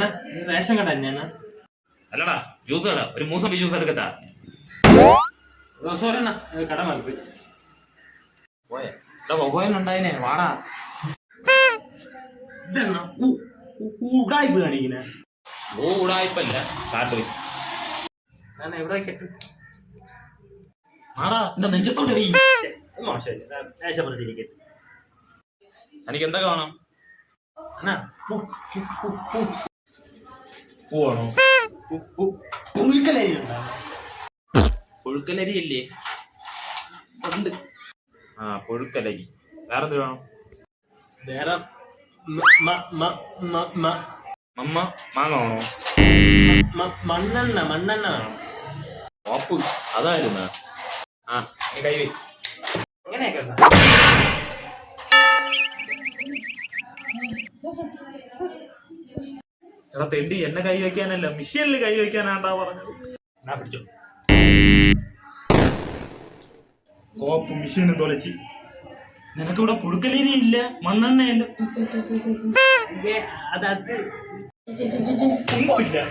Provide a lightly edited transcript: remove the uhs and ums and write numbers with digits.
അണ്ണാ ration കട തന്നെയാണ്. അല്ലടാ ജ്യൂസ് കട, ഒരു മൂസമ്പി ജ്യൂസ് എടുക്കട്ടാ. സോറി അണ്ണാ, കട മാറി പോയെ മൊബൈലുണ്ടായിനെ വാടാ. ഇതെണ്ണ ഉടായ്പ കാണിക്കണേ. ഓ ഉടായിപ്പല്ല കാട്ടു ഞാൻ എവിടെ കെട്ടു ആടാ എന്റെ നെഞ്ചത്തോട്ട് വീ. മോശമല്ലേ ദേശപ്പുറത്തിരിക്കട്ടെ. എനിക്ക് എന്തൊക്കെ വേണം അണ്ണാ പൂവാണോ? പുഴുക്കലരി ഉണ്ടോ? പുഴുക്കലരി അല്ലേ? ഉണ്ട്. ആ പുഴുക്കലരി. വേറെന്ത് വേണം? വേറെ മമ്മ മാങ്ങ വേണോ? മണ്ണെണ്ണ വേണം. ഓപ്പ് അതായിരുന്ന. ആ നീ കൈവേ. അങ്ങനെയൊക്കെ എടാ തെണ്ടി എന്നെ കൈ വെക്കാനല്ല മിഷീനിൽ കൈ വെക്കാനാണ്ടാ പറഞ്ഞത്. എന്നാ പിടിച്ചോ. കോപ്പ് മിഷീനും തുളച്ചി. നിനക്കിവിടെ പുഴുക്കലരി ഇല്ല, മണ്ണെണ്ണയല്ല, അത് ഒന്നുമില്ല.